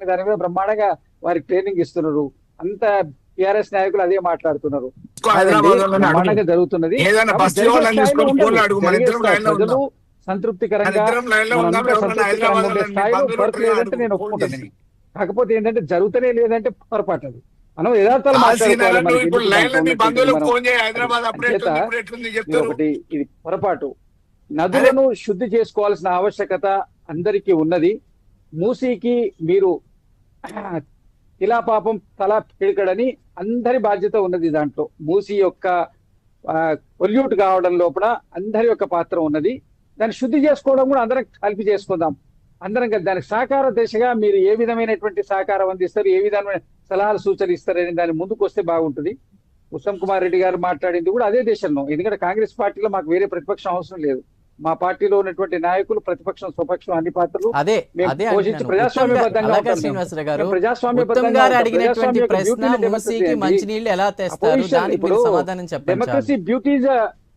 దాని మీద బ్రహ్మాండంగా వారికి ట్రైనింగ్ ఇస్తున్నారు. అంత టిఆర్ఎస్ నాయకులు అదే మాట్లాడుతున్నారు. బ్రహ్మాండంగా జరుగుతున్నది. జరిగే స్థాయిలో ఉండదు. ప్రజలు సంతృప్తికరంగా మనంతా సంతృప్తికరంగా ఉండే స్థాయిలో వర్క్ లేదంటే నేను ఒప్పుకుంటాను. కాకపోతే ఏంటంటే జరుగుతూనే లేదంటే పొరపాటు అది. మనం యథార్థాలు మాట్లాడుకోవాలి. ఒకటి ఇది పొరపాటు. నదులను శుద్ధి చేసుకోవాల్సిన ఆవశ్యకత అందరికీ ఉన్నది. మూసీకి మీరు ఇలా పాపం తలా పిడికడని అందరి బాధ్యత ఉన్నది. దాంట్లో మూసీ యొక్క పొల్యూట్ కావడం లోపల అందరి యొక్క పాత్ర ఉన్నది. దాన్ని శుద్ధి చేసుకోవడం కూడా అందరం కలిపి చేసుకుందాం. అందరం దానికి సహకార దిశగా మీరు ఏ విధమైనటువంటి సహకారం అందిస్తారు, ఏ విధమైన సలహాలు సూచనలు ఇస్తారని దాని ముందుకు వస్తే బాగుంటుంది. ఉత్తమ్ కుమార్ రెడ్డి గారు మాట్లాడింది కూడా అదే దేశంలో. ఎందుకంటే కాంగ్రెస్ పార్టీలో మాకు వేరే ప్రతిపక్షం అవసరం లేదు. మా పార్టీలో ఉన్నటువంటి నాయకులు ప్రతిపక్షం స్వపక్షం అన్ని పాత్రలు పోషించి ప్రజాస్వామ్యబద్ధంగా democracy beauty is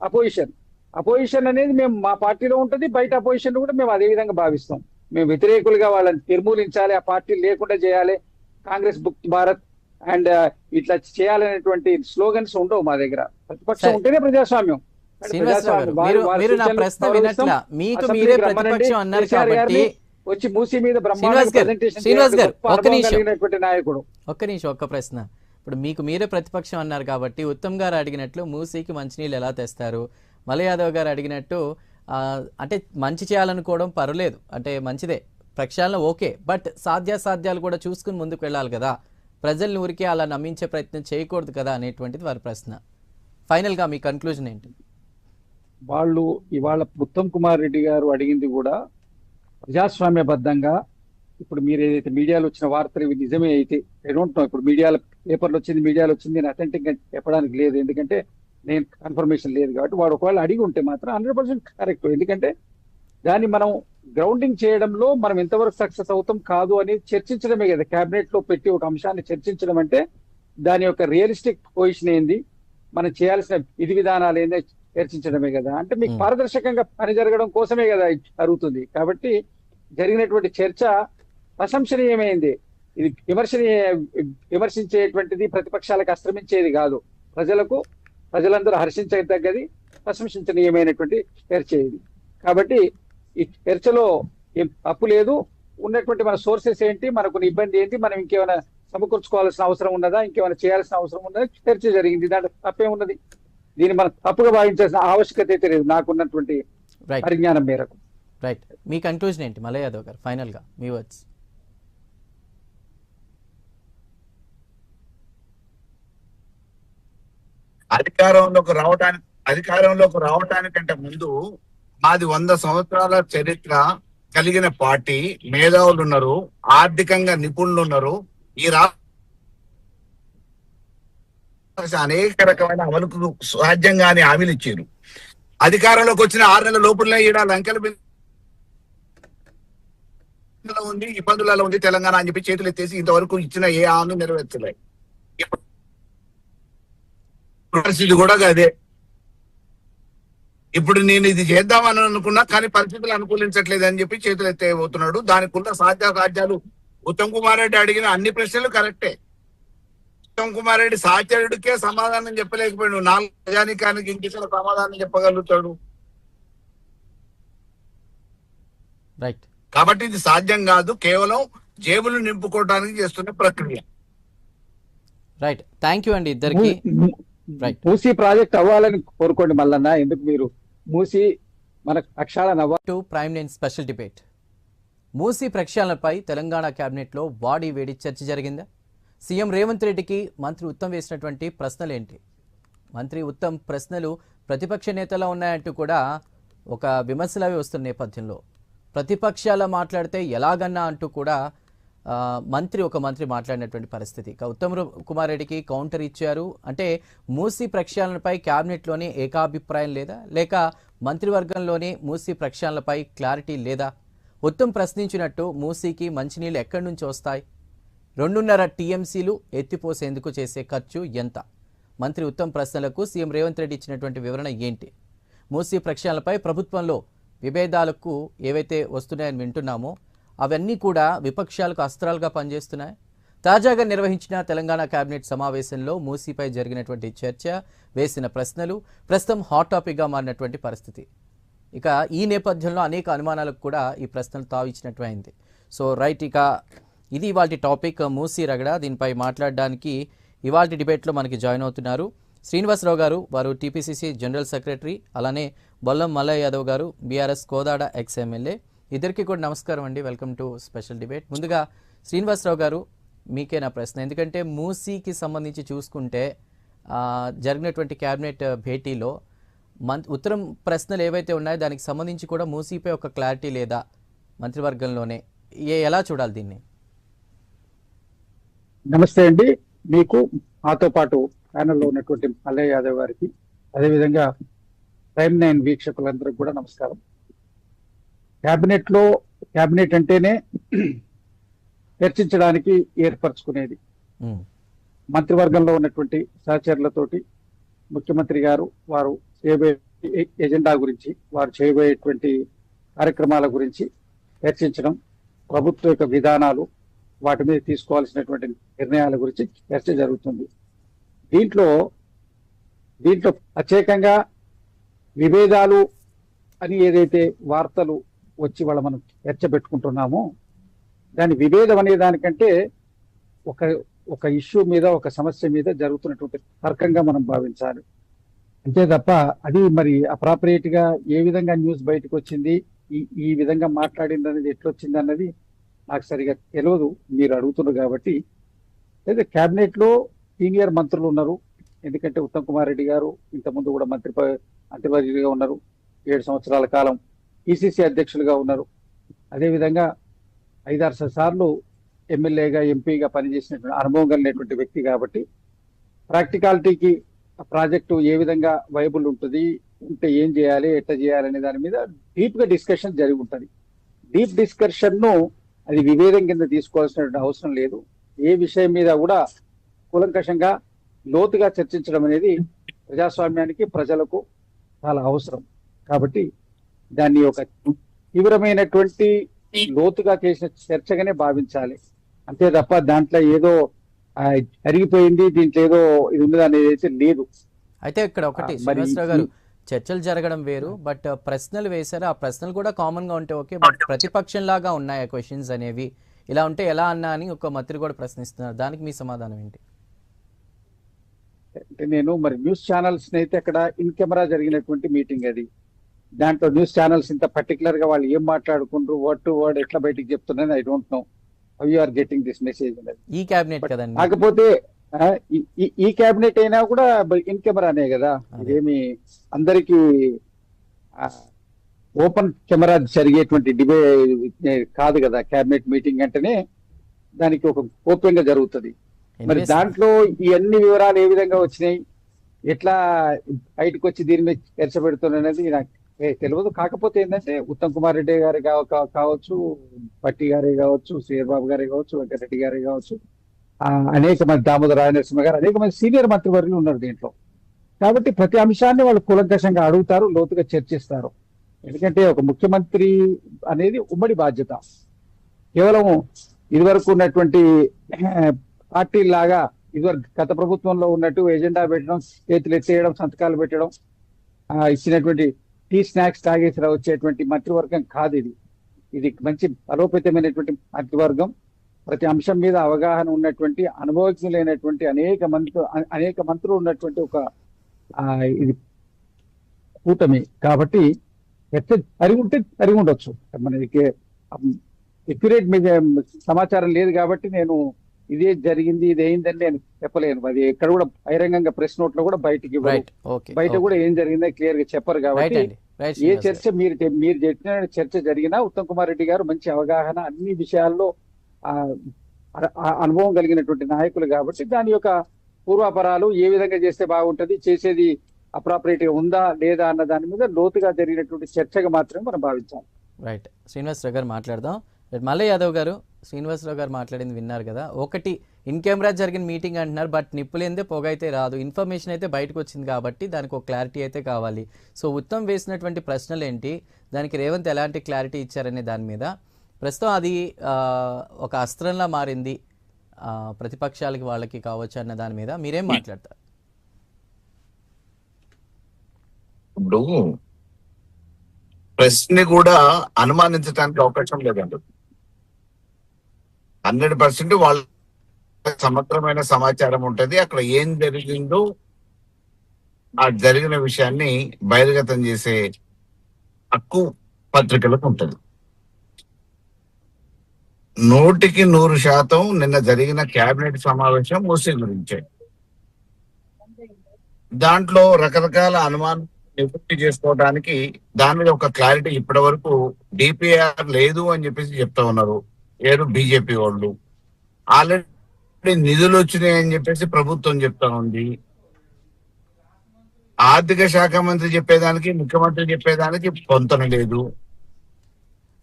opposition. Opposition అనేది మేము మా పార్టీలో ఉంటది, బయట అపోజిషన్ కూడా మేము అదే విధంగా భావిస్తాం. మేము వ్యతిరేకులుగా వాళ్ళని నిర్మూలించాలి, ఆ పార్టీ లేకుండా చేయాలి, కాంగ్రెస్ ముక్త్ భారత్ అండ్ ఇట్లా చేయాలనేటువంటి స్లోగన్స్ ఉండవు మా దగ్గర. ప్రతిపక్షం ఉంటేనే ప్రజాస్వామ్యం. వచ్చి మూసీ మీద నాయకుడు. ఒక్క నిమిషం, ఒక్క ప్రశ్న. ఇప్పుడు మీకు మీరే ప్రతిపక్షం అన్నారు కాబట్టి ఉత్తమ్ గారు అడిగినట్లు మూసీకి మంచినీళ్ళు ఎలా తెస్తారు, మల్ల యాదవ్ గారు అడిగినట్టు అంటే మంచి చేయాలనుకోవడం పర్లేదు, అంటే మంచిదే, ప్రక్షాళన ఓకే, బట్ సాధ్యాసాధ్యాలు కూడా చూసుకుని ముందుకు వెళ్ళాలి కదా, ప్రజల్ని ఊరికే అలా నమ్మించే ప్రయత్నం చేయకూడదు కదా అనేటువంటిది వారి ప్రశ్న. ఫైనల్ గా మీ కన్క్లూజన్ ఏంటి? వాళ్ళు ఇవాళ ఉత్తమ్ కుమార్ రెడ్డి గారు అడిగింది కూడా ప్రజాస్వామ్యబద్ధంగా. ఇప్పుడు మీరు ఏదైతే మీడియాలో వచ్చిన వార్తలు ఇవి నిజమే అయితే ఐ డోంట్ నో, ఇప్పుడు పేపర్లో వచ్చింది, మీడియాలో వచ్చింది, నేను అథెంటిక్ గా చెప్పడానికి లేదు, ఎందుకంటే నేను కన్ఫర్మేషన్ లేదు కాబట్టి. వాడు ఒకవేళ అడిగి ఉంటే మాత్రం 100% కరెక్ట్. ఎందుకంటే దాన్ని మనం గ్రౌండింగ్ చేయడంలో మనం ఎంతవరకు సక్సెస్ అవుతాం కాదు అనేది చర్చించడమే కదా. కేబినెట్ లో పెట్టి ఒక అంశాన్ని చర్చించడం అంటే దాని యొక్క రియలిస్టిక్ పొజిషన్ ఏంది, మనం చేయాల్సిన విధి విధానాలు ఏందో చర్చించడమే కదా. అంటే మీకు పారదర్శకంగా పని జరగడం కోసమే కదా జరుగుతుంది. కాబట్టి జరిగినటువంటి చర్చ ప్రశంసనీయమైంది. ఇది విమర్శించేటువంటిది, ప్రతిపక్షాలకు అశ్రమించేది కాదు. ప్రజలందరూ హర్షించదగ్గది, ప్రశంసనీయమైనటువంటి చర్చ ఇది. కాబట్టి ఈ చర్చలో తప్పు లేదు. ఉన్నటువంటి మన సోర్సెస్ ఏంటి, మనకు ఇబ్బంది ఏంటి, మనం ఇంకేమైనా సమకూర్చుకోవాల్సిన అవసరం ఉన్నదా, ఇంకేమైనా చేయాల్సిన అవసరం ఉన్నదా, చర్చ జరిగింది. దాంట్లో తప్పే ఉన్నది. దీన్ని మనం తప్పుగా భావించాల్సిన ఆవశ్యకత అయితే లేదు నాకున్నటువంటి పరిజ్ఞానం మేరకు. రైట్, మీ కన్క్లూజన్ ఏంటి మల్ల యాదవ్ గారు? ఫైనల్ గా మీ వర్డ్స్. అధికారంలోకి రావటానికంటే ముందు మాది 100 సంవత్సరాల చరిత్ర కలిగిన పార్టీ, మేధావులు ఉన్నారు, ఆర్థికంగా నిపుణులు ఉన్నారు. ఈ అనేక రకమైన అమలుకు సాధ్యంగానే హామీలు ఇచ్చారు. అధికారంలోకి వచ్చిన 6 నెలల లోపలనే ఈడాలి అంకెల ఉంది, ఇబ్బందులలో ఉంది తెలంగాణ అని చెప్పి చేతులు ఎత్తేసి ఇంతవరకు ఇచ్చిన ఏ హామీ నెరవేర్చలే. పరిస్థితి కూడా అదే. ఇప్పుడు నేను ఇది చేద్దామని అనుకున్నా కానీ పరిస్థితులు అనుకూలించట్లేదు అని చెప్పి చేతులు ఎత్తేయబోతున్నాడు. దానికి ఉన్న సాధ్యాసాధ్యాలు ఉత్తమ్ కుమార్ రెడ్డి అడిగిన అన్ని ప్రశ్నలు కరెక్టే. ఉత్తమ్ కుమార్ రెడ్డి సాధ్యుడికే సమాధానం చెప్పలేకపోయాడు, 4 ప్రజానికానికి ఇంటికి సమాధానం చెప్పగలుగుతాడు. రైట్, కాబట్టి ఇది సాధ్యం కాదు, కేవలం జేబులు నింపుకోవడానికి చేస్తున్న ప్రక్రియ. రైట్, థ్యాంక్ యూ అండి ఇద్దరికి. మూసీ ప్రాజెక్ట్ అవ్వాలని కోరుకోండి మల్లన్న. ఎందుకు మీరు మూసీ మన ప్రక్షాళన prime line special debate. Musi ప్రక్షాళనపై తెలంగాణ కేబినెట్ లో వాడి వేడి చర్చ జరిగిందా? సీఎం రేవంత్ రెడ్డికి మంత్రి ఉత్తమ్ వేసినటువంటి ప్రశ్నలు ఏంటి? మంత్రి ఉత్తమ్ ప్రశ్నలు ప్రతిపక్ష నేతలా ఉన్నాయంటూ కూడా ఒక విమర్శలు అవి వస్తున్న నేపథ్యంలో ప్రతిపక్షాల మాట్లాడితే ఎలాగన్నా అంటూ కూడా ఒక మంత్రి మాట్లాడినటువంటి పరిస్థితి. ఉత్తమ్ కుమార్ రెడ్డికి కౌంటర్ ఇచ్చారు. అంటే మూసీ ప్రక్షాళనపై క్యాబినెట్లోనే ఏకాభిప్రాయం లేదా, లేక మంత్రివర్గంలోనే మూసీ ప్రక్షాళనపై క్లారిటీ లేదా? ఉత్తమ్ ప్రశ్నించినట్టు మూసీకి మంచినీళ్ళు ఎక్కడి నుంచి వస్తాయి? 2.5 టీఎంసీలు ఎత్తిపోసేందుకు చేసే ఖర్చు ఎంత? మంత్రి ఉత్తమ్ ప్రశ్నలకు సీఎం రేవంత్ రెడ్డి ఇచ్చినటువంటి వివరణ ఏంటి? మూసీ ప్రక్షాళనపై ప్రభుత్వంలో విభేదాలకు ఏవైతే వస్తున్నాయని వింటున్నామో అవన్నీ కూడా విపక్షాలకు అస్త్రాలుగా పనిచేస్తున్నాయి. తాజాగా నిర్వహించిన తెలంగాణ కేబినెట్ సమావేశంలో మూసీపై జరిగినటువంటి చర్చ, వేసిన ప్రశ్నలు ప్రస్తుతం హాట్ టాపిక్గా మారినటువంటి పరిస్థితి. ఇక ఈ నేపథ్యంలో అనేక అనుమానాలకు కూడా ఈ ప్రశ్నలు తావిచ్చినట్టు అయింది. సో రైట్, ఇక ఇది ఇవాళ టాపిక్ మూసీ రగడ. దీనిపై మాట్లాడడానికి ఇవాళ డిబేట్లో మనకి జాయిన్ అవుతున్నారు శ్రీనివాసరావు గారు, వారు టీపీసీసీ జనరల్ సెక్రటరీ, అలానే బొల్లం మల్లయ్య యాదవ్ గారు, బీఆర్ఎస్ కోదాడ ఎక్స్ ఎమ్మెల్యే. ఇద్దరికి కూడా నమస్కారం అండి, వెల్కమ్ టు స్పెషల్ డిబేట్. ముందుగా శ్రీనివాసరావు గారు, మీకే నా ప్రశ్న. ఎందుకంటే మూసీకి సంబంధించి చూసుకుంటే జరిగినటువంటి క్యాబినెట్ భేటీలో ఉత్తరం ప్రశ్నలు ఏవైతే ఉన్నాయో దానికి సంబంధించి కూడా మూసీపై ఒక క్లారిటీ లేదా మంత్రివర్గంలోనే, ఎలా చూడాలి దీన్ని? నమస్తే అండి, మీకు మాతో పాటు ప్యానెల్లో ఉన్నటువంటి మల్లయ్య యాదవ్ గారికి, అదేవిధంగా ప్రైమ్ 9 వీక్షకులందరికీ కూడా నమస్కారం. క్యాబినెట్ అంటేనే చర్చించడానికి ఏర్పరచుకునేది. మంత్రివర్గంలో ఉన్నటువంటి సహచరులతోటి ముఖ్యమంత్రి గారు వారు చేయబోయే ఎజెండా గురించి, వారు చేయబోయేటువంటి కార్యక్రమాల గురించి చర్చించడం, ప్రభుత్వ యొక్క విధానాలు, వాటి మీద తీసుకోవాల్సినటువంటి నిర్ణయాల గురించి చర్చ జరుగుతుంది. దీంట్లో ప్రత్యేకంగా విభేదాలు అని ఏదైతే వార్తలు వచ్చి మనం చర్చ పెట్టుకుంటున్నామో, దాని విభేదం అనే దానికంటే ఒక ఇష్యూ మీద, ఒక సమస్య మీద జరుగుతున్నటువంటి తర్కంగా మనం భావించాలి. అంతే తప్ప అది మరి అప్రాపరియేట్ గా ఏ విధంగా న్యూస్ బయటకు వచ్చింది, ఈ విధంగా మాట్లాడింది అనేది ఎట్లొచ్చింది అన్నది నాకు సరిగా తెలియదు. మీరు అడుగుతున్నారు కాబట్టి. అయితే క్యాబినెట్ లో సీనియర్ మంత్రులు ఉన్నారు. ఎందుకంటే ఉత్తమ్ కుమార్ రెడ్డి గారు ఇంతకుముందు కూడా మంత్రివర్యులుగా ఉన్నారు, 7 సంవత్సరాల కాలం పిసిసి అధ్యక్షులుగా ఉన్నారు. అదేవిధంగా 5-6 సార్లు ఎమ్మెల్యేగా, ఎంపీగా పనిచేసినటువంటి అనుభవం కలిగినటువంటి వ్యక్తి కాబట్టి ప్రాక్టికాలిటీకి ప్రాజెక్టు ఏ విధంగా వైబుల్ ఉంటుంది, ఉంటే ఏం చేయాలి, ఎట్లా చేయాలి అనే దాని మీద డీప్ గా డిస్కషన్ జరిగి ఉంటుంది. డీప్ డిస్కషన్ ను అది విభేదం కింద తీసుకోవాల్సిన అవసరం లేదు. ఏ విషయం మీద కూడా కూలంకషంగా లోతుగా చర్చించడం అనేది ప్రజాస్వామ్యానికి, ప్రజలకు చాలా అవసరం. కాబట్టి దాన్ని ఒక తీవ్రమైనటువంటి లోతుగా చేసిన చర్చగానే భావించాలి. అంతే తప్ప దాంట్లో ఏదో అరిగిపోయింది, దీంట్లో ఏదో ఇది ఉన్నది అనేది అయితే లేదు. అయితే ఇక్కడ ఒకటి శ్రీనివాసరావు గారు, చర్చలు జరగడం వేరు, బట్ ప్రశ్నలు వేశారు. ఆ ప్రశ్నలు కూడా కామన్ గా ఉంటే ఓకే, బట్ ప్రతిపక్షం లాగా ఉన్నాయి క్వశ్చన్స్ అనేవి. ఇలా ఉంటే ఎలా అన్నా అని ఒక మంత్రి కూడా ప్రశ్నిస్తున్నారు. దానికి మీ సమాధానం ఏంటి? అంటే నేను మరి న్యూస్ ఛానల్స్ అయితే అక్కడ ఇన్ కెమెరా జరిగినటువంటి మీటింగ్ అది. దాంట్లో న్యూస్ ఛానల్స్ ఇంత పర్టికులర్ గా వాళ్ళు ఏం మాట్లాడుకుంటారు, వర్డ్ టు వర్డ్ ఎట్లా బయటికి చెప్తున్నారు, I don't know how you are getting this message. ఈ క్యాబినెట్ కదండి, కాకపోతే ఈ క్యాబినెట్ అయినా కూడా ఇన్ కెమెరానే కదా. ఇదేమి అందరికి ఓపెన్ కెమెరా జరిగేటువంటి డిబేట్ కాదు కదా. క్యాబినెట్ మీటింగ్ అంటేనే దానికి ఒక ఓపెన్ గా జరుగుతుంది. మరి దాంట్లో ఈ అన్ని వివరాలు ఏ విధంగా వచ్చినాయి, ఎట్లా బయటకు వచ్చి దీని మీద చర్చ పెడుతున్నది నాకు తెలియదు. కాకపోతే ఏంటంటే ఉత్తమ్ కుమార్ రెడ్డి గారి కావచ్చు, పట్టి గారే కావచ్చు, శ్రీహర్ బాబు గారే కావచ్చు, వెంకటరెడ్డి గారే కావచ్చు, అనేక మంది, దామోదర రాయనరసింహ గారు, అనేక మంది సీనియర్ మంత్రివర్యులు ఉన్నారు దీంట్లో. కాబట్టి ప్రతి అంశాన్ని వాళ్ళు కూలంకషంగా అడుగుతారు, లోతుగా చర్చిస్తారు. ఎందుకంటే ఒక ముఖ్యమంత్రి అనేది ఉమ్మడి బాధ్యత. కేవలం ఇదివరకు ఉన్నటువంటి పార్టీలాగా ఇదివరకు గత ప్రభుత్వంలో ఉన్నట్టు ఎజెండా పెట్టడం, చేతులు ఎత్తేయడం, సంతకాలు పెట్టడం, ఇచ్చినటువంటి టీ స్నాక్స్ తాగేసి వచ్చేటువంటి మంత్రివర్గం కాదు ఇది. ఇది మంచి బలోపేతమైనటువంటి మంత్రివర్గం. ప్రతి అంశం మీద అవగాహన ఉన్నటువంటి, అనుభవజ్ఞులైనటువంటి అనేక మంత్రులు ఉన్నటువంటి ఒక ఇది కూటమి. కాబట్టి అరిగి ఉండొచ్చు. మనకి ఎక్యురేట్ సమాచారం లేదు కాబట్టి నేను ఇదే జరిగింది, ఇది అయిందని నేను చెప్పలేను. అది ఎక్కడ కూడా బహిరంగంగా ప్రెస్ నోట్ లో కూడా బయట కూడా ఏం జరిగిందో క్లియర్ గా చెప్పరు. కాబట్టి ఏ చర్చ మీరు చెప్పిన చర్చ జరిగినా ఉత్తమ్ కుమార్ రెడ్డి గారు మంచి అవగాహన, అన్ని విషయాల్లో అనుభవం కలిగినటువంటి నాయకులు కాబట్టి దాని యొక్క పూర్వాపరాలు ఏ విధంగా చేస్తే బాగుంటది, చేసేది అప్రాపరేట్ గా ఉందా లేదా అన్న దాని మీద లోతుగా జరిగినటువంటి చర్చగా మాత్రమే మనం భావించాలి. రైట్, శ్రీనివాసరావు గారు మాట్లాడదాం. మల్లయ్య యాదవ్ గారు, శ్రీనివాసరావు గారు మాట్లాడింది విన్నారు కదా. ఒకటి, ఇన్ కెమెరా జరిగిన మీటింగ్ అంటున్నారు, బట్ నిప్పులేందే పొగ అయితే రాదు. ఇన్ఫర్మేషన్ అయితే బయటకు వచ్చింది కాబట్టి దానికి ఒక క్లారిటీ అయితే కావాలి. సో ఉత్తమ్ వేసినటువంటి ప్రశ్నలు ఏంటి, దానికి రేవంత్ ఎలాంటి క్లారిటీ ఇచ్చారనే దాని మీద. ప్రస్తుతం అది ఆ, ఒక అస్త్రంలా మారింది ఆ, ప్రతిపక్షాలకి వాళ్ళకి కావచ్చు అన్న దాని మీద మీరేం మాట్లాడతారు? ఇప్పుడు ప్రెస్ ని కూడా అనుమానించడానికి అవకాశం లేదండి. 100% వాళ్ళ సమగ్రమైన సమాచారం ఉంటది. అక్కడ ఏం జరిగిందో ఆ జరిగిన విషయాన్ని బహిర్గతం చేసే హక్కు పత్రికలకు ఉంటది. 100% నిన్న జరిగిన కేబినెట్ సమావేశం మూసీ గురించే. దాంట్లో రకరకాల అనుమానం నివృత్తి చేసుకోవడానికి దాని మీద ఒక క్లారిటీ ఇప్పటి వరకు డిపిఆర్ లేదు అని చెప్పేసి చెప్తా ఉన్నారు ఏడు బీజేపీ వాళ్ళు. ఆల్రెడీ నిధులు వచ్చినాయి అని చెప్పేసి ప్రభుత్వం చెప్తా ఉంది. ఆర్థిక శాఖ మంత్రి చెప్పేదానికి ముఖ్యమంత్రి చెప్పేదానికి పొంతన లేదు.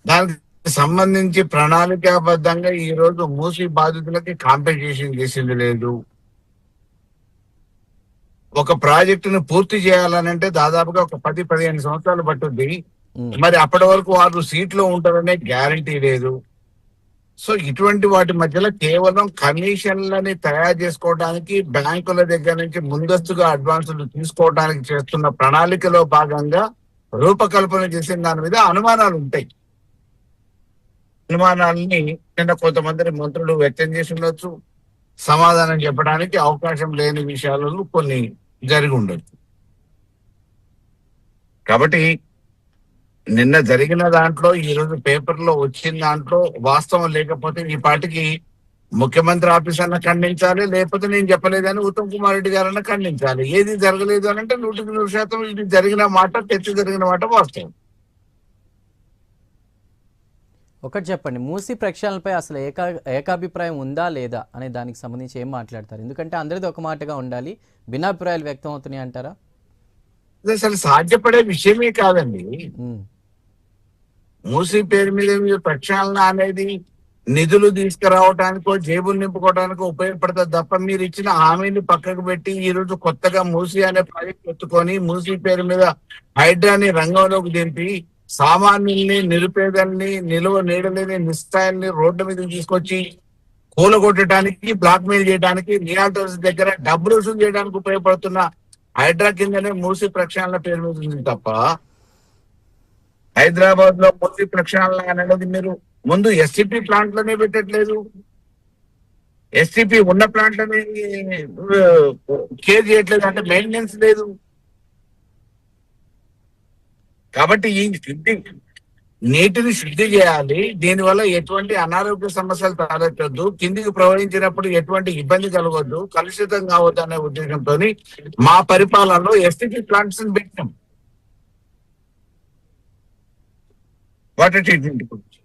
దానికి సంబంధించి ప్రణాళికాబద్ధంగా ఈ రోజు మూసీ బాధితులకి కాంపెన్సేషన్ చేసింది లేదు. ఒక ప్రాజెక్టును పూర్తి చేయాలనంటే దాదాపుగా ఒక 10-15 సంవత్సరాలు పట్టుద్ది. ఉమ్, మరి అప్పటి వరకు వారు సీట్లో ఉంటారనే గ్యారంటీ లేదు. సో ఇటువంటి వాటి మధ్యలో కేవలం కమిషన్లని తయారు చేసుకోవడానికి బ్యాంకుల దగ్గర నుంచి ముందస్తుగా అడ్వాన్సులు తీసుకోవడానికి చేస్తున్న ప్రణాళికలో భాగంగా రూపకల్పన చేసిన దాని మీద అనుమానాలు ఉంటాయి. అనుమానాలని నిన్న కొంతమంది మంత్రులు వ్యక్తం చేసి ఉండొచ్చు. సమాధానం చెప్పడానికి అవకాశం లేని విషయాలలో కొన్ని జరిగి ఉండొచ్చు. కాబట్టి నిన్న జరిగిన దాంట్లో ఈ రోజు పేపర్లో వచ్చిన దాంట్లో వాస్తవం లేకపోతే ఈ పాటికి ముఖ్యమంత్రి ఆఫీస్ అన్న ఖండించాలి, లేకపోతే నేను చెప్పలేదని ఉత్తమ్ కుమార్ రెడ్డి గారన్నా ఖండించాలి. ఏది జరగలేదు అని అంటే 100% ఇది జరిగిన మాట, చర్చ జరిగిన మాట వాస్తవం. ఒకటి చెప్పండి, మూసీ ప్రక్షాళనపై అసలు ఏకాభిప్రాయం ఉందా లేదా అనే దానికి సంబంధించి ఏం మాట్లాడతారు? ఎందుకంటే అందరిది ఒక మాటగా ఉండాలి, భిన్నాభిప్రాయాలు వ్యక్తం అవుతున్నాయి అంటారా? ఇది అసలు సాధ్యపడే విషయమే కాదండి. ఉమ్, మూసీ పేరు మీద మీరు ప్రక్షాళన అనేది నిధులు తీసుకురావడానికో జేబులు నింపుకోవడానికో ఉపయోగపడుతుంది తప్ప మీరు ఇచ్చిన హామీని పక్కకు పెట్టి ఈ రోజు కొత్తగా మూసీ అనే ప్రాజెక్ట్ ఎత్తుకొని మూసీ పేరు మీద హైడ్రాని రంగంలోకి దింపి సామాన్యుల్ని, నిరుపేదల్ని, నిలువ నీడలేని నిస్సాయాల్ని రోడ్డు మీద తీసుకొచ్చి కూలగొట్టడానికి, బ్లాక్ మెయిల్ చేయడానికి, రియాల్టర్స్ దగ్గర డబ్బులు వసూలు చేయడానికి ఉపయోగపడుతున్న హైడ్రా కిందనే మూసీ ప్రక్షాళన పేరు మీద ఉంది తప్ప హైదరాబాద్ లో మూసీ ప్రక్షాళన అనేది మీరు ముందు ఎస్టీపీ ప్లాంట్ లోనే పెట్టట్లేదు. ఎస్టీపీ ఉన్న ప్లాంట్ లోనే కేర్ చేయట్లేదు, అంటే మెయింటెనెన్స్ లేదు. కాబట్టి ఈ శుద్ధి, నీటిని శుద్ధి చేయాలి. దీనివల్ల ఎటువంటి అనారోగ్య సమస్యలు తలెత్తొద్దు, కిందికి ప్రవహించినప్పుడు ఎటువంటి ఇబ్బంది కలగొద్దు, కలుషితం కావద్దు అనే ఉద్దేశంతో మా పరిపాలనలో ఎస్టీపీ ప్లాంట్స్ పెట్టాం వాటర్ ట్రీట్మెంట్ గురించి.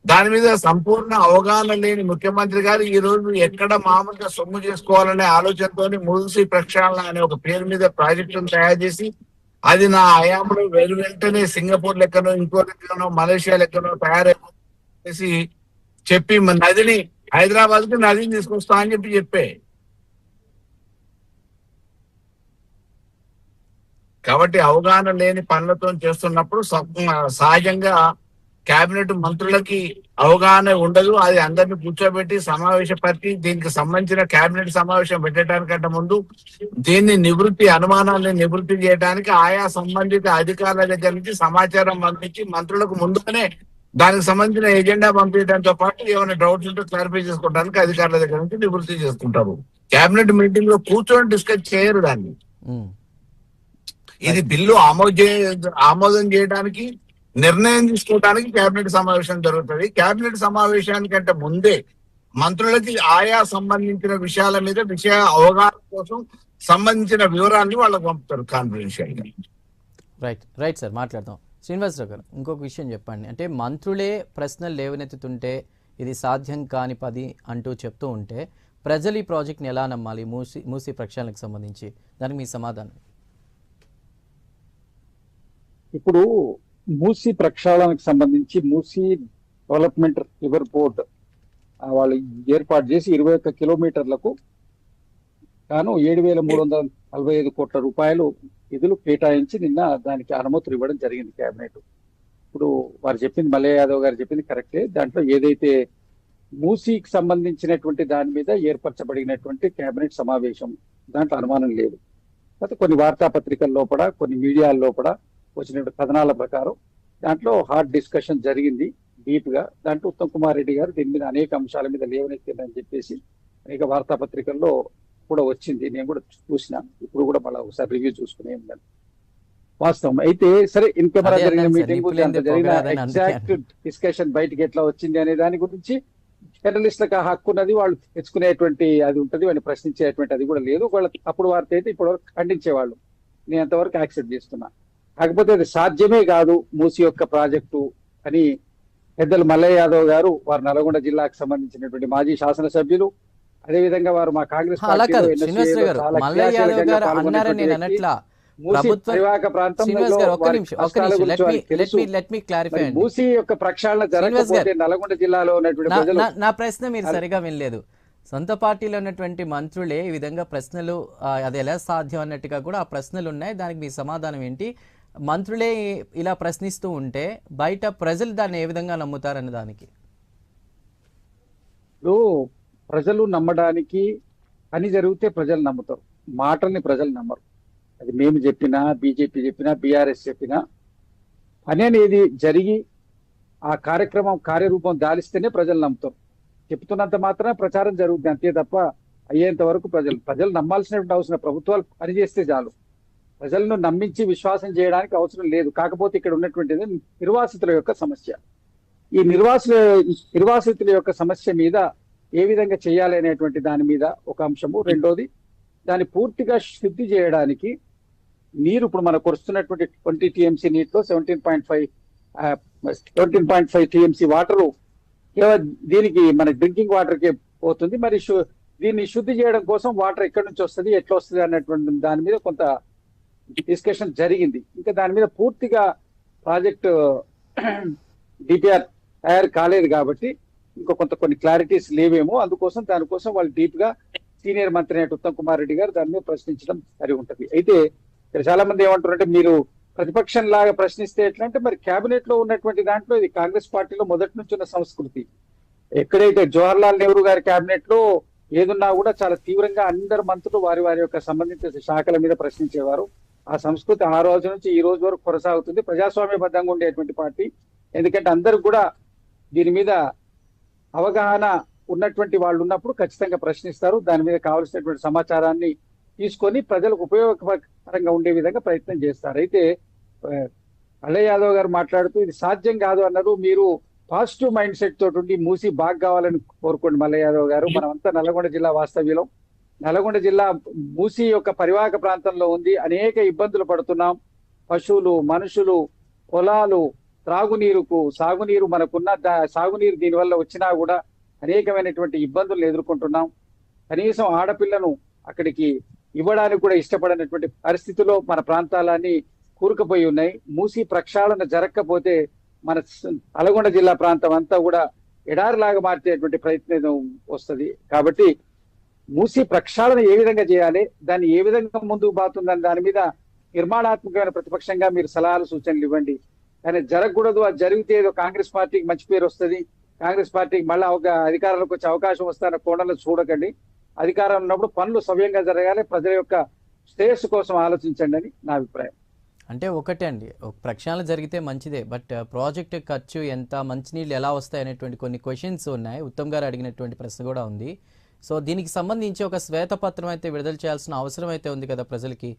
దాని మీద సంపూర్ణ అవగాహన లేని ముఖ్యమంత్రి గారు ఈ రోజు ఎక్కడ మామూలుగా సొమ్ము చేసుకోవాలనే ఆలోచనతో మూసీ ప్రక్షాళన అనే ఒక పేరు మీద ప్రాజెక్టును తయారు చేసి అది నా హయాంలో వెంటనే సింగపూర్ లెక్కనో, ఇంకో లెక్కనో, మలేషియా లెక్కనో తయారైసి చెప్పి నదిని హైదరాబాద్ కి నదిని తీసుకొస్తా అని చెప్పే. కాబట్టి అవగాహన లేని పనులతో చేస్తున్నప్పుడు సహజంగా కేబినెట్ మంత్రులకి అవగాహన ఉండదు. అది అందరిని కూర్చోబెట్టి సమావేశపరిచి దీనికి సంబంధించిన కేబినెట్ సమావేశం పెట్టడానికంటే ముందు దీన్ని అనుమానాన్ని నివృత్తి చేయడానికి ఆయా సంబంధిత అధికారుల దగ్గర నుంచి సమాచారం పంపించి మంత్రులకు ముందుగానే దానికి సంబంధించిన ఎజెండా పంపించడంతో పాటు ఏమైనా డౌట్స్ ఉంటే క్లారిఫై చేసుకోవడానికి అధికారుల దగ్గర నుంచి నివృత్తి చేసుకుంటారు. కేబినెట్ మీటింగ్ లో కూర్చొని డిస్కస్ చేయరు దాన్ని. ఇది బిల్లు ఆమోదం చేయడానికి, నిర్ణయం తీసుకోవడానికి కేబినెట్ సమావేశం జరుగుతుంది. కేబినెట్ సమావేశానికంటే ముందే మంత్రులకి ఆయా సంబంధించిన విషయాల మీద అవగాహన కోసం సంబంధించిన వివరాన్ని వాళ్ళకి పంపుతారు కాన్ఫిడెన్షియల్ గా. రైట్ సార్, మాట్లాడదాం. శ్రీనివాసరావు గారు, ఇంకొక విషయం చెప్పండి. అంటే మంత్రులే ప్రశ్నలు లేవనెత్తుతుంటే ఇది సాధ్యం కాని పది అంటూ చెప్తూ ఉంటే ప్రజలు ఈ ప్రాజెక్ట్ని ఎలా నమ్మాలి? మూసీ ప్రక్షాళనకు సంబంధించి దానికి మీ సమాధానం? ఇప్పుడు మూసీ ప్రక్షాళనకు సంబంధించి మూసీ డెవలప్మెంట్ రివర్ బోర్డ్ వాళ్ళు ఏర్పాటు చేసి 21 కిలోమీటర్లకు గాను 7,345 కోట్ల రూపాయలు నిధులు కేటాయించి నిన్న దానికి అనుమతులు ఇవ్వడం జరిగింది కేబినెట్. ఇప్పుడు వారు చెప్పింది, మల్లయ్య యాదవ్ గారు చెప్పింది కరెక్టే. దాంట్లో ఏదైతే మూసీకి సంబంధించినటువంటి దాని మీద ఏర్పరచబడినటువంటి కేబినెట్ సమావేశం, దాంట్లో అనుమానం లేదు. అయితే కొన్ని వార్తాపత్రికల లోపల, కొన్ని మీడియాల లోపల వచ్చిన కథనాల ప్రకారం దాంట్లో హాట్ డిస్కషన్ జరిగింది డీప్ గా. దాంట్లో ఉత్తమ్ కుమార్ రెడ్డి గారు దీని మీద అనేక అంశాల మీద లేవనెత్తిందని చెప్పేసి అనేక వార్తాపత్రికల్లో కూడా వచ్చింది. నేను కూడా చూసిన, ఇప్పుడు కూడా మళ్ళీ ఒకసారి రివ్యూ చూసుకునే ఉందని వాస్తవం. అయితే సరే, ఇన్ కెమెరా అదే జరిగిన అన్నాను సార్, మీటింగ్ నిప్పులేందే అంత జరిగిన పొగరాదని ఎగ్జాక్ట్ డిస్కషన్ బయటికి ఎట్లా వచ్చింది అనే దాని గురించి జర్నలిస్టులకు ఆ హక్కు ఉన్నది, వాళ్ళు తెచ్చుకునేటువంటి అది ఉంటుంది, వాడిని ప్రశ్నించేటువంటి అది కూడా లేదు. వాళ్ళ అప్పుడు వారితో అయితే ఇప్పటి వరకు ఖండించేవాళ్ళు, నేను అంతవరకు యాక్సెప్ట్ చేస్తున్నా. కాకపోతే అది సాధ్యమే కాదు మూసి యొక్క ప్రాజెక్టు అని పెద్దలు మల్లయ్య యాదవ్ గారు, వారు నల్గొండ జిల్లాకు సంబంధించినటువంటి మాజీ శాసనసభ్యులు, అదేవిధంగా వారు మా కాంగ్రెస్ అలా కాదు పార్టీలో శ్రీనివాసరావు గారు, చాలా మల్లయ్య యాదవ్ క్రియాశీలకంగా గారు అన్నారని నేను పాల్గొన్నటువంటి అన్నట్లా మూసీ ప్రభుత్వం పరివాహక ప్రాంతంలో శ్రీనివాస్ గారు ఒక్క వారి నిమిషం కష్టాల గురించి వారికి తెలుసు. లెట్ మీ క్లారిఫై మరి అండి. మూసీ యొక్క ప్రక్షాళన జరగకపోతే నల్గొండ జిల్లాలో ఉన్నటువంటి ప్రజలు నా ప్రశ్న మీరు సరిగా వినలేదు. సొంత పార్టీలో ఉన్నటువంటి మంత్రులే ఈ విధంగా ప్రశ్నలు అది ఎలా సాధ్యం అన్నట్టుగా కూడా ఆ ప్రశ్నలు ఉన్నాయి. దానికి మీ సమాధానం ఏంటి? మంత్రులే ఇలా ప్రశ్నిస్తూ ఉంటే బయట ప్రజలు దాన్ని ఏ విధంగా నమ్ముతారన్న దానికి. ఇప్పుడు ప్రజలు నమ్మడానికి పని జరిగితే ప్రజలు నమ్ముతారు, మాటల్ని ప్రజలు నమ్మరు. అది మేము చెప్పినా, బీజేపీ చెప్పినా, బీఆర్ఎస్ చెప్పినా, పని అనేది జరిగి ఆ కార్యక్రమం కార్యరూపం దాలిస్తేనే ప్రజలు నమ్ముతారు. చెప్తున్నంత మాత్రం ప్రచారం జరుగుతుంది అంతే తప్ప అయ్యేంత వరకు ప్రజలు నమ్మాల్సినటువంటి అవసరం, ప్రభుత్వాలు పనిచేస్తే చాలు. ప్రజలను నమ్మించి విశ్వాసం చేయడానికి అవసరం లేదు. కాకపోతే ఇక్కడ ఉన్నటువంటిది నిర్వాసితుల యొక్క సమస్య. ఈ నిర్వాసితుల యొక్క సమస్య మీద ఏ విధంగా చేయాలి అనేటువంటి దాని మీద ఒక అంశము. రెండోది, దాన్ని పూర్తిగా శుద్ధి చేయడానికి నీరు, ఇప్పుడు మనకు వస్తున్నటువంటి 20 టీఎంసీ నీటిలో 17.5 టీఎంసీ వాటరు కేవలం దీనికి మన డ్రింకింగ్ వాటర్కే పోతుంది. మరి దీన్ని శుద్ధి చేయడం కోసం వాటర్ ఎక్కడి నుంచి వస్తుంది, ఎట్లా వస్తుంది అన్నటువంటి దాని మీద కొంత డిస్కషన్ జరిగింది. ఇంకా దాని మీద పూర్తిగా ప్రాజెక్ట్ డిపిఆర్ తయారు కాలేదు కాబట్టి ఇంకో కొన్ని క్లారిటీస్ లేవేమో. దానికోసం వాళ్ళు డీప్ గా సీనియర్ మంత్రి అయిన ఉత్తమ్ కుమార్ రెడ్డి గారు దాని మీద ప్రశ్నించడం సరి ఉంటది. అయితే ఇక్కడ చాలా మంది ఏమంటారంటే, మీరు ప్రతిపక్షం లాగా ప్రశ్నిస్తే ఎట్లా అంటే, మరి కేబినెట్ లో ఉన్నటువంటి దాంట్లో ఇది కాంగ్రెస్ పార్టీలో మొదటి నుంచి ఉన్న సంస్కృతి. ఎక్కడైతే జవహర్ లాల్ నెహ్రూ గారి కేబినెట్ లో ఏదున్నా కూడా చాలా తీవ్రంగా అందరు మంత్రులు వారి వారి యొక్క సంబంధిత శాఖల మీద ప్రశ్నించేవారు. ఆ సంస్కృతి ఆ రోజు నుంచి ఈ రోజు వరకు కొనసాగుతుంది. ప్రజాస్వామ్యబద్ధంగా ఉండేటువంటి పార్టీ. ఎందుకంటే అందరూ కూడా దీని మీద అవగాహన ఉన్నటువంటి వాళ్ళు ఉన్నప్పుడు ఖచ్చితంగా ప్రశ్నిస్తారు. దాని మీద కావలసినటువంటి సమాచారాన్ని తీసుకొని ప్రజలకు ఉపయోగకరంగా ఉండే విధంగా ప్రయత్నం చేస్తారు. అయితే మల్లయ్య యాదవ్ గారు మాట్లాడుతూ ఇది సాధ్యం కాదు అన్నారు. మీరు పాజిటివ్ మైండ్ సెట్ తోటి ఉండి మూసి బాగా కావాలని కోరుకోండి మల్లయ్య యాదవ్ గారు. మనమంతా నల్గొండ జిల్లా వాస్తవ్యులం. నల్గొండ జిల్లా మూసి యొక్క పరివాహక ప్రాంతంలో ఉంది. అనేక ఇబ్బందులు పడుతున్నాం. పశువులు, మనుషులు, పొలాలు, సాగునీరు మనకున్న సాగునీరు దీనివల్ల వచ్చినా కూడా అనేకమైనటువంటి ఇబ్బందులను ఎదుర్కొంటున్నాం. కనీసం ఆడపిల్లను అక్కడికి ఇవ్వడానికి కూడా ఇష్టపడనటువంటి పరిస్థితుల్లో మన ప్రాంతాలన్నీ కూరుకుపోయి ఉన్నాయి. మూసి ప్రక్షాళన జరగకపోతే మన నల్గొండ జిల్లా ప్రాంతం అంతా కూడా ఎడారిలాగా మార్చేటువంటి ప్రయత్నం వస్తుంది. కాబట్టి మూసి ప్రక్షాళన ఏ విధంగా చేయాలి, దాన్ని ఏ విధంగా ముందుకు పోతుందని దాని మీద నిర్మాణాత్మకమైన ప్రతిపక్షంగా మీరు సలహాలు సూచనలు ఇవ్వండి. కానీ జరగకూడదు. అది జరిగితే ఏదో కాంగ్రెస్ పార్టీకి మంచి పేరు వస్తుంది, కాంగ్రెస్ పార్టీకి మళ్ళీ అధికారంలోకి వచ్చే అవకాశం వస్తారన్న కోణంలో చూడకండి. అధికారం ఉన్నప్పుడు పనులు సవ్యంగా జరగాలి, ప్రజల యొక్క శ్రేయస్సు కోసం ఆలోచించండి అని నా అభిప్రాయం. అంటే ఒకటే అండి, ఒక ప్రక్షాళన జరిగితే మంచిదే, బట్ ప్రాజెక్ట్ ఖర్చు ఎంత, మంచినీళ్ళు ఎలా వస్తాయి అనేటువంటి కొన్ని క్వశ్చన్స్ ఉన్నాయి. ఉత్తమ్ గారు అడిగినటువంటి ప్రశ్న కూడా ఉంది. సో దీనికి సంబంధించి ఒక శ్వేతపత్రం అయితే విడుదల చేయాల్సిన అవసరం అయితే ఉంది కదా ప్రజలకి.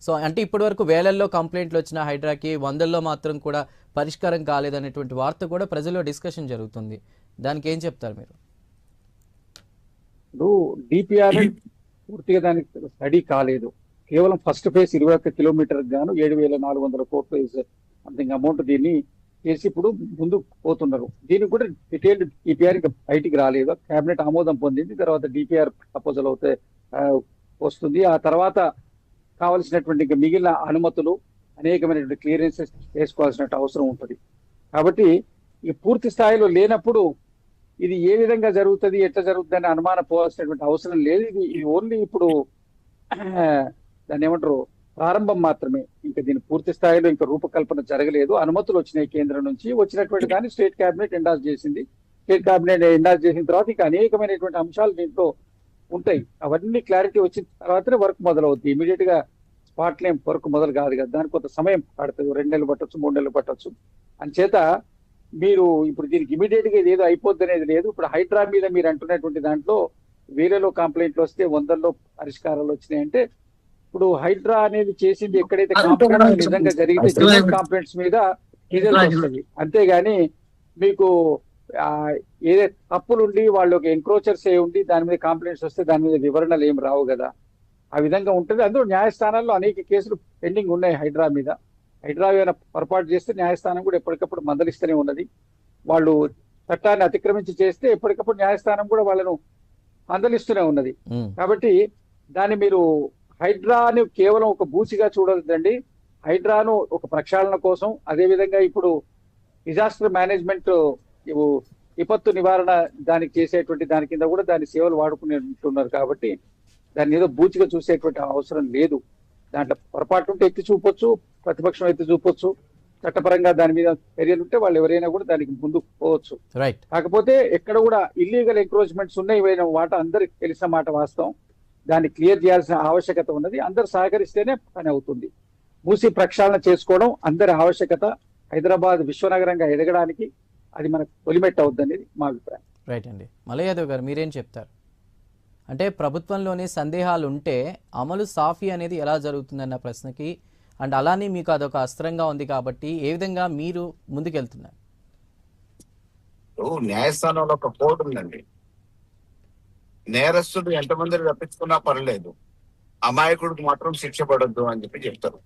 సో అంటే ఇప్పటి వరకు వేలల్లో కంప్లైంట్లు వచ్చిన హైడ్రాకి, 100లో మాత్రం కూడా పరిష్కారం కాలేదనేటువంటి వార్త కూడా ప్రజల్లో డిస్కషన్ జరుగుతుంది. దానికి ఏం చెప్తారు మీరు? ఇప్పుడు డిపిఆర్ పూర్తిగా దానికి స్టడీ కాలేదు. కేవలం ఫస్ట్ ఫేజ్ 21 కిలోమీటర్ గాను 7,400 కోట్లు సంథింగ్ అమౌంట్ దీన్ని చేసి ఇప్పుడు ముందుకు పోతున్నారు. దీనికి కూడా డీటెయిల్డ్ డిపిఆర్ బయటికి రాలేదు. కేబినెట్ ఆమోదం పొందింది. తర్వాత డిపిఆర్ ప్రపోజల్ అవుతే వస్తుంది. ఆ తర్వాత కావలసినటువంటి మిగిలిన అనుమతులు, అనేకమైనటువంటి క్లియరెన్సెస్ చేసుకోవాల్సిన అవసరం ఉంటుంది. కాబట్టి ఈ పూర్తి స్థాయిలో లేనప్పుడు ఇది ఏ విధంగా జరుగుతుంది, ఎట్లా జరుగుతుంది అని అనుమానం పోవాల్సినటువంటి అవసరం లేదు. ఇది ఓన్లీ ఇప్పుడు దాన్ని ఏమంటారు, ప్రారంభం మాత్రమే. ఇంకా దీని పూర్తి స్థాయిలో ఇంకా రూపకల్పన జరగలేదు. అనుమతులు వచ్చినాయి కేంద్రం నుంచి, వచ్చినటువంటి దాన్ని స్టేట్ క్యాబినెట్ ఎండార్స్ చేసింది. స్టేట్ క్యాబినెట్ ఎండార్స్ చేసిన తర్వాత ఇంకా అనేకమైనటువంటి అంశాలు దీంట్లో ఉంటాయి. అవన్నీ క్లారిటీ వచ్చిన తర్వాతనే వర్క్ మొదలవుద్ది. ఇమీడియట్ గా స్పాట్ లేం వర్క్ మొదలు కాదు కదా, దానికి కొంత సమయం పడుతుంది. 2 నెలలు పట్టొచ్చు, 3 నెలలు పట్టొచ్చు. అంచేత మీరు ఇప్పుడు దీనికి ఇమీడియట్ గా ఇది ఏదో అయిపోద్ది అనేది లేదు. ఇప్పుడు హైడ్రా మీద మీరు అంటున్నటువంటి దాంట్లో వేలలో కంప్లైంట్లు వస్తే 100లో పరిష్కారాలు వచ్చినాయంటే, ఇప్పుడు హైడ్రా అనేది చేసింది ఎక్కడైతే కంప్లైంట్స్ నిజంగా జరిగితే జనరల్ కంప్లైంట్స్ మీద రిజల్ట్ వస్తుంది. అంతేగాని మీకు ఏదైతే తప్పులుండి వాళ్ళు ఒక ఎంక్రోచర్స్ ఏ ఉండి దాని మీద కంప్లైంట్స్ వస్తే దాని మీద వివరణలు ఏం రావు కదా. ఆ విధంగా ఉంటుంది. అందులో న్యాయస్థానాల్లో అనేక కేసులు పెండింగ్ ఉన్నాయి హైడ్రా మీద. హైడ్రా ఏమైనా పొరపాటు చేస్తే న్యాయస్థానం కూడా ఎప్పటికప్పుడు మందలిస్తూనే ఉన్నది. వాళ్ళు చట్టాన్ని అతిక్రమించి చేస్తే ఎప్పటికప్పుడు న్యాయస్థానం కూడా వాళ్ళను మందలిస్తూనే ఉన్నది. కాబట్టి దాన్ని మీరు హైడ్రాను కేవలం ఒక బూచిగా చూడొద్దండి. హైడ్రాను ఒక ప్రక్షాళన కోసం, అదేవిధంగా ఇప్పుడు డిజాస్టర్ మేనేజ్మెంట్ విపత్తు నివారణ దానికి చేసేటువంటి దాని కింద కూడా దాని సేవలు వాడుకునేట్టున్నారు. కాబట్టి దాన్ని ఏదో బూచిగా చూసేటువంటి అవసరం లేదు. దాంట్లో పొరపాటు ఉంటే ఎత్తి చూపొచ్చు, ప్రతిపక్షం ఎత్తి చూపొచ్చు, చట్టపరంగా దాని మీద చర్యలు ఉంటే వాళ్ళు ఎవరైనా కూడా దానికి ముందుకు పోవచ్చు. కాకపోతే ఎక్కడ కూడా ఇల్లీగల్ ఎంక్రోచ్మెంట్స్ ఉన్నాయి మాట అందరికి తెలిసిన మాట వాస్తవం. దాన్ని క్లియర్ చేయాల్సిన ఆవశ్యకత ఉన్నది. అందరు సహకరిస్తేనే పని అవుతుంది. మూసి ప్రక్షాళన చేసుకోవడం అందరి ఆవశ్యకత. హైదరాబాద్ విశ్వనగరంగా ఎదగడానికి అది మనకు తొలిమెట్టు అవుద్ది అనేది మా అభిప్రాయం. రైట్ అండి. మల్లయ్య యాదవ్ గారు మీరేం చెప్తారు? అంటే ప్రభుత్వంలోని సందేహాలు ఉంటే అమలు సాఫీ అనేది ఎలా జరుగుతుందన్న ప్రశ్నకి, అండ్ అలానే మీకు అదొక అస్త్రంగా ఉంది కాబట్టి ఏ విధంగా మీరు ముందుకెళ్తున్నారు? న్యాయస్థానంలో ఒక కోడ్ ఉందండి. నేరస్తుడు ఎంతమంది తప్పించుకున్నా పర్లేదు, అమాయకుడికి మాత్రం శిక్ష పడద్దు అని చెప్పి చెప్తారు.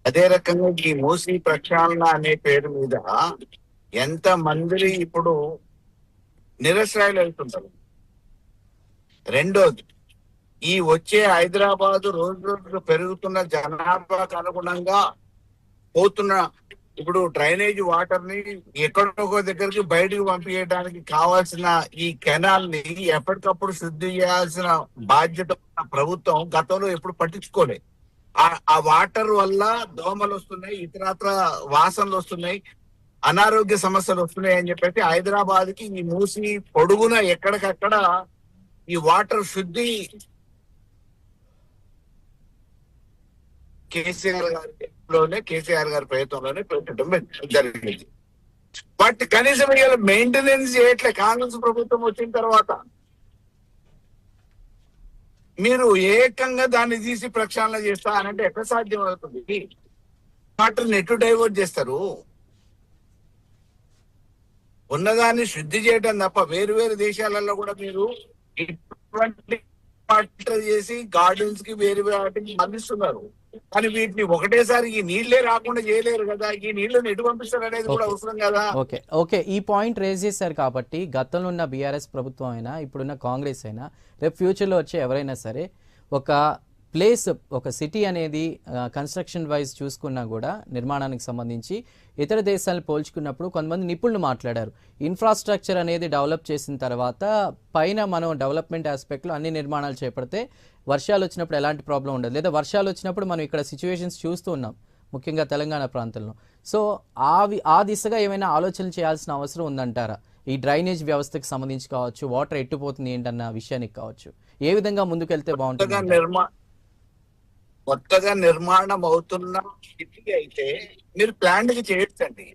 అదే రకంగా ఈ మూసీ ప్రక్షాళన అనే పేరు మీద ఎంత మంది ఇప్పుడు నిరసరాయలు వెళ్తుంటారు. రెండోది, ఈ వచ్చే హైదరాబాద్ రోజు రోజు పెరుగుతున్న జనాభాకు అనుగుణంగా పోతున్న ఇప్పుడు డ్రైనేజ్ వాటర్ ని ఎక్కడొక దగ్గరికి బయటకు పంపించడానికి కావాల్సిన ఈ కెనాల్ ని ఎప్పటికప్పుడు శుద్ధి చేయాల్సిన బాధ్యత ఉన్న ప్రభుత్వం గతంలో ఎప్పుడు పట్టించుకోలేదు. ఆ వాటర్ వల్ల దోమలు వస్తున్నాయి, ఇతరత్ర వాసనలు వస్తున్నాయి, అనారోగ్య సమస్యలు వస్తున్నాయి అని చెప్పేసి హైదరాబాద్ కి ఈ మూసి పొడుగున ఎక్కడికక్కడ ఈ వాటర్ శుద్ధి కేసీఆర్ గారి ప్రయత్నంలోనే పెట్టడం జరిగింది. బట్ కనీసం ఇవాళ మెయింటెనెన్స్ చేయట్లే. కాంగ్రెస్ ప్రభుత్వం వచ్చిన తర్వాత మీరు ఏకంగా దాన్ని తీసి ప్రక్షాళన చేస్తా అనంటే ఎక్కడ సాధ్యం అవుతుంది? వాటర్ని ఎటు డైవర్ట్ చేస్తారు? ఉన్నదాన్ని శుద్ధి చేయడం తప్ప వేరు వేరు దేశాలలో కూడా మీరు ఇటువంటి వాటర్ చేసి గార్డెన్స్ కి వేరు వాటికి అందిస్తున్నారు. కానీ వీటిని ఒకటేసారి ఈ నీళ్లే రాకుండా చేయలేరు కదా. ఈ నీళ్లను ఎటు పంపిస్తారు అనేది కూడా అవసరం కదా. ఓకే ఈ పాయింట్ రేజ్ చేశారు కాబట్టి గతంలో ఉన్న బీఆర్ఎస్ ప్రభుత్వం అయినా ఇప్పుడున్న కాంగ్రెస్ అయినా రేపు ఫ్యూచర్లో వచ్చే ఎవరైనా సరే ఒక ప్లేస్, ఒక సిటీ అనేది కన్స్ట్రక్షన్ వైజ్ చూసుకున్నా కూడా నిర్మాణానికి సంబంధించి ఇతర దేశాలను పోల్చుకున్నప్పుడు కొంతమంది నిపుణులు మాట్లాడారు. ఇన్ఫ్రాస్ట్రక్చర్ అనేది డెవలప్ చేసిన తర్వాత పైన మనం డెవలప్మెంట్ ఆస్పెక్ట్లో అన్ని నిర్మాణాలు చేపడితే వర్షాలు వచ్చినప్పుడు ఎలాంటి ప్రాబ్లం ఉండదు. లేదా వర్షాలు వచ్చినప్పుడు మనం ఇక్కడ సిచ్యువేషన్స్ చూస్తూ ఉన్నాం, ముఖ్యంగా తెలంగాణ ప్రాంతంలో. సో ఆ దిశగా ఏమైనా ఆలోచనలు చేయాల్సిన అవసరం ఉందంటారా? ఈ డ్రైనేజ్ వ్యవస్థకు సంబంధించి కావచ్చు, వాటర్ ఎట్టుపోతుంది ఏంటన్న విషయానికి కావచ్చు, ఏ విధంగా ముందుకెళ్తే బాగుంటుంది? కొత్తగా నిర్మాణం అవుతున్న సిటీ అయితే మీరు ప్లాన్ కి చేయొచ్చండి.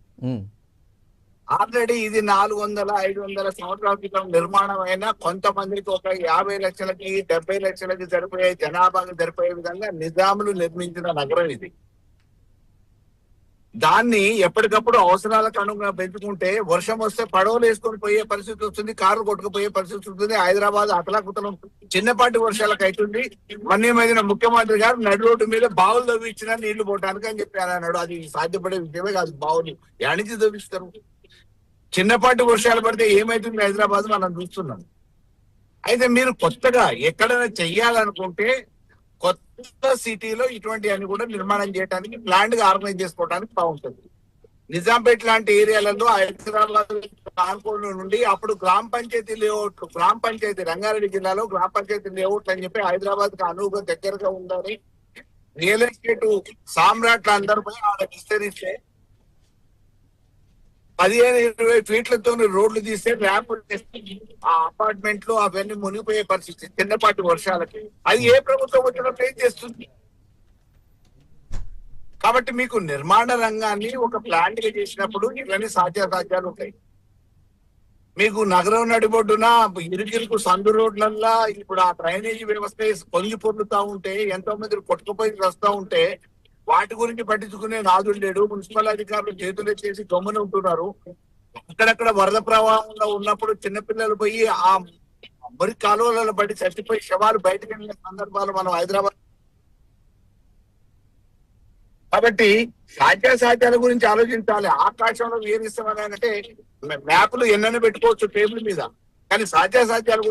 ఆల్రెడీ ఇది 400-500 సంవత్సరాల క్రితం నిర్మాణం అయినా కొంతమందికి ఒక 50 లక్షలకి 70 లక్షలకి సరిపోయే జనాభాకి సరిపోయే విధంగా నిజాములు నిర్మించిన నగరం ఇది. దాన్ని ఎప్పటికప్పుడు అవసరాలకు అనుగుణంగా పెంచుకుంటే వర్షం వస్తే పడవలు వేసుకొని పోయే పరిస్థితి వస్తుంది, కారు కొట్టుకుపోయే పరిస్థితి వస్తుంది. హైదరాబాద్ అతలాకుతలం చిన్నపాటి వర్షాలకు అవుతుంది. మొన్న ముఖ్యమంత్రి గారు నడి రోడ్డు మీద బావులు తవ్వించిన నీళ్లు పోవటానికి అని చెప్పి అన్నాడు. అది సాధ్యపడే విషయమే కాదు. బావులు ఎనించి తవ్విస్తారు? చిన్నపాటి వర్షాలు పడితే ఏమైతుంది హైదరాబాద్ మనం చూస్తున్నాం. అయితే మీరు కొత్తగా ఎక్కడైనా చెయ్యాలనుకుంటే కొత్త సిటీలో ఇటువంటి అన్ని కూడా నిర్మాణం చేయడానికి ప్లాంట్ గా ఆర్గనైజ్ చేసుకోవడానికి బాగుంటుంది. నిజాంపేట్ లాంటి ఏరియాలలో హైదరాబాద్ కాన్పూర్ నుండి అప్పుడు గ్రామ పంచాయతీ లేఅవుట్లు, గ్రామ పంచాయతీ రంగారెడ్డి జిల్లాలో గ్రామ పంచాయతీ లేఅవుట్లు అని చెప్పి హైదరాబాద్ కు అనువుగా దగ్గరగా ఉందని రియల్ ఎస్టేట్ సామ్రాట్లు అందరూ పోయి వాళ్ళకి విస్తరిస్తే 15-20 ఫీట్లతో రోడ్లు తీస్తే ర్యాంప్ ఆ అపార్ట్మెంట్లు అవన్నీ మునిగిపోయే పరిస్థితి చిన్నపాటి వర్షాలకి. అది ఏ ప్రభుత్వం వచ్చినప్పుడు ఏం చేస్తుంది? కాబట్టి మీకు నిర్మాణ రంగాన్ని ఒక ప్లాన్ గా చేసినప్పుడు ఇవన్నీ సాధ్యాసాధ్యాలు ఉంటాయి. మీకు నగరం నడిబొడ్డున ఇరుకిరుకు సందు రోడ్లల్లా ఇప్పుడు ఆ డ్రైనేజీ వ్యవస్థ పొంగి పొర్లుతా ఉంటే, ఎంతో మంది కొట్టుకుపోయి వస్తూ ఉంటే వాటి గురించి పట్టించుకునే నాదుడు లేడు. మున్సిపల్ అధికారులు చేతులు చేసి గమ్మున ఉంటున్నారు. అక్కడక్కడ వరద ప్రవాహంలో ఉన్నప్పుడు చిన్నపిల్లలు పోయి ఆ మురికి కాలువలలో బట్టి చచ్చిపోయి శవాలు బయటకు వెళ్ళిన సందర్భాలు మనం హైదరాబాద్. కాబట్టి సాధ్యాసాధ్యాల గురించి ఆలోచించాలి. ఆకాశంలో వేరిస్తామని అంటే మ్యాప్లు ఎన్నైనా పెట్టుకోవచ్చు టేబుల్ మీద, కానీ సాధ్యాసాధ్యాలు